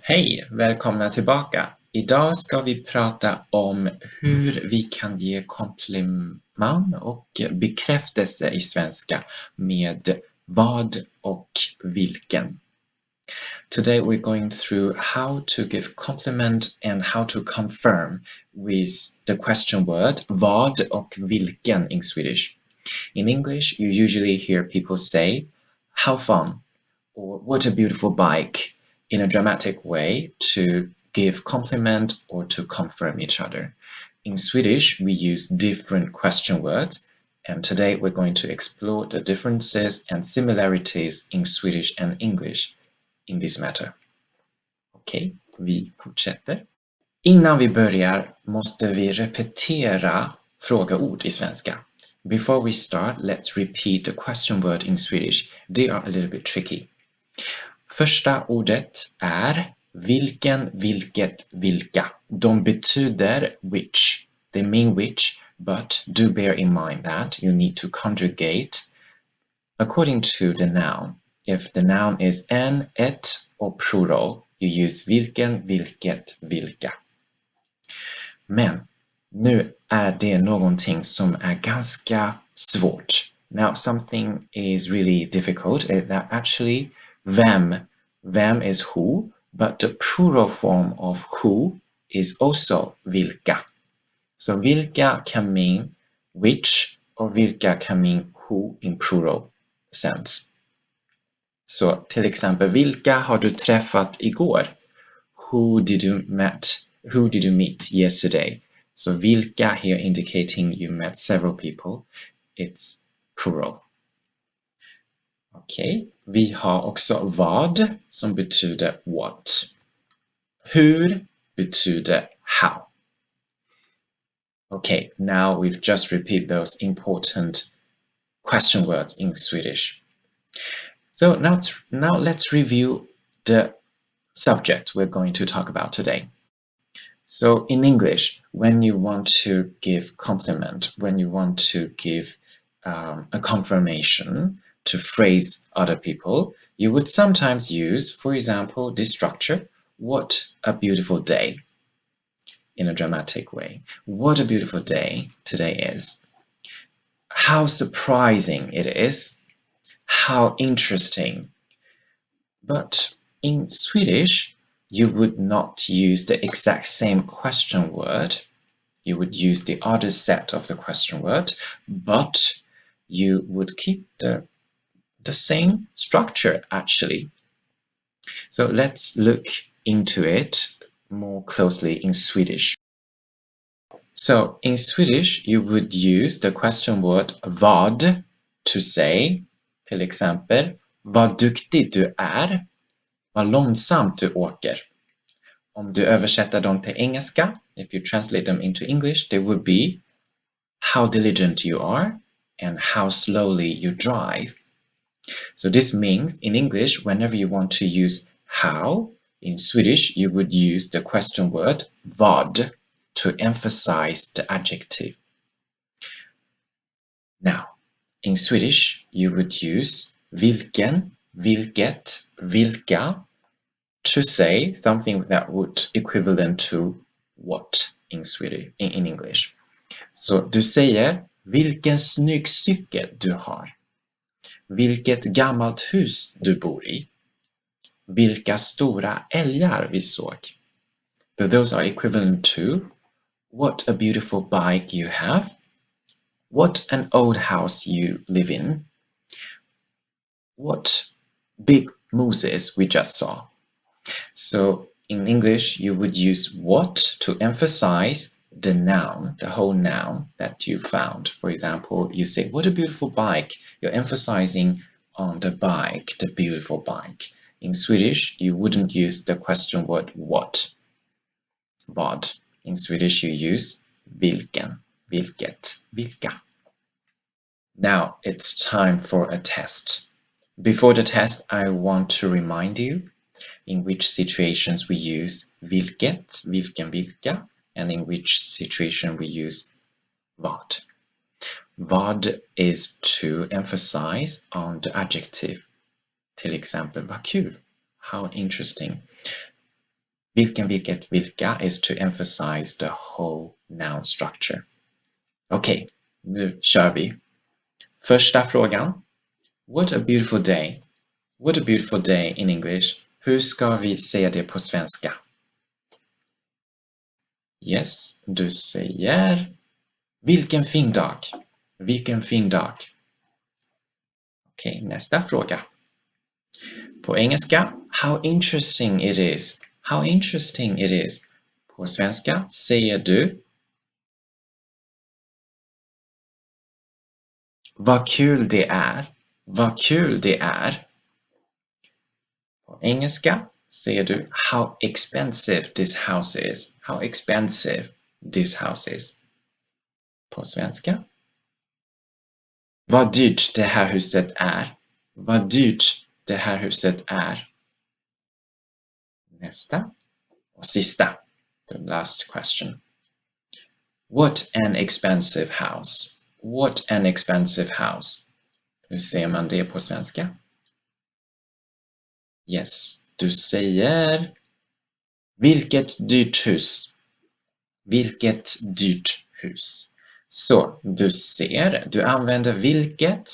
Hej, välkomna tillbaka. Idag ska vi prata om hur vi kan ge komplimang och bekräftelse i svenska med vad och vilken. Today we're going through how to give compliment and how to confirm with the question word vad och vilken in Swedish. In English, you usually hear people say, how fun, or what a beautiful bike, in a dramatic way to give compliment or to confirm each other. In Swedish, we use different question words, and today we're going to explore the differences and similarities in Swedish and English in this matter. Okej, vi fortsätter. Innan vi börjar måste vi repetera frågeord i svenska. Before we start, let's repeat the question word in Swedish. They are a little bit tricky. Första ordet är vilken, vilket, vilka. De betyder which. They mean which, but do bear in mind that you need to conjugate according to the noun. If the noun is en, ett or plural, you use vilken, vilket, vilka. Men nu är det någonting som är ganska svårt. Now something is really difficult. That actually vem is who, but the plural form of who is also vilka. So vilka can mean which or vilka can mean who in plural sense. Så till exempel, vilka har du träffat igår? Who did you meet yesterday? So vilka here indicating you met several people. It's plural. Okej, vi har också vad som betyder what. Hur betyder how. Okay, now we've just repeated those important question words in Swedish. So now let's review the subject we're going to talk about today. So in English, when you want to give compliment, when you want to give a confirmation to praise other people, you would sometimes use, for example, this structure, what a beautiful day, in a dramatic way. What a beautiful day today is. How surprising it is. How interesting. But in Swedish, you would not use the exact same question word. You would use the other set of the question word, but you would keep the same structure actually. So let's look into it more closely in Swedish. So in Swedish, you would use the question word vad to say, till exempel, vad duktig du är, vad långsamt du åker. Om du översätter dem till engelska, if you translate them into English, they would be how diligent you are and how slowly you drive. So this means in English, whenever you want to use how, in Swedish, you would use the question word vad to emphasize the adjective. Now, in Swedish, you would use vilken, vilket, vilka to say something that would equivalent to what in Swedish, in English. Så du säger vilken snygg cykel du har. Vilket gammalt hus du bor i. Vilka stora älgar vi såg. So those are equivalent to what a beautiful bike you have. What an old house you live in. What big mooses we just saw. So in English, you would use what to emphasize the noun, the whole noun that you found. For example, you say, what a beautiful bike. You're emphasizing on the bike, the beautiful bike. In Swedish, you wouldn't use the question word what. Vad. In Swedish, you use vilken, vilket, vilka. Now it's time for a test. Before the test, I want to remind you in which situations we use vilket, vilken, vilka, and in which situation we use vad. Vad is to emphasize on the adjective. Till exempel, vad kul, how interesting. Vilken, vilket, vilka is to emphasize the whole noun structure. Okej, nu kör vi. Första frågan. What a beautiful day. What a beautiful day in English. Hur ska vi säga det på svenska? Yes, du säger vilken fin dag. Vilken fin dag. Okej, nästa fråga. På engelska, how interesting it is. How interesting it is. På svenska säger du vad kul det är. Vad kul det är. På engelska säger du how expensive this house is. How expensive this house is. På svenska. Vad dyrt det här huset är. Vad dyrt det här huset är. Nästa. Och sista. The last question. What an expensive house. What an expensive house. Hur säger man det på svenska? Yes, du säger vilket dyrt hus. Vilket dyrt hus. Så du ser, du använder vilket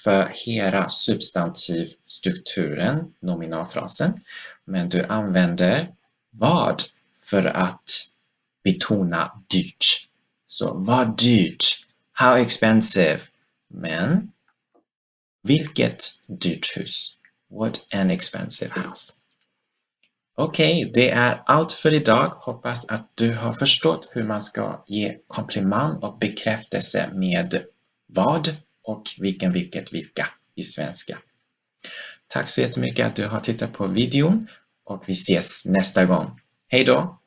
för hela substantivstrukturen, nominalfrasen. Men du använder vad för att betona dyrt. Så vad dyrt? How expensive? Men vilket dyrt hus? What an expensive house. Okej, det är allt för idag. Hoppas att du har förstått hur man ska ge komplimang och bekräftelse med vad och vilken, vilket, vilka i svenska. Tack så jättemycket att du har tittat på videon och vi ses nästa gång. Hej då!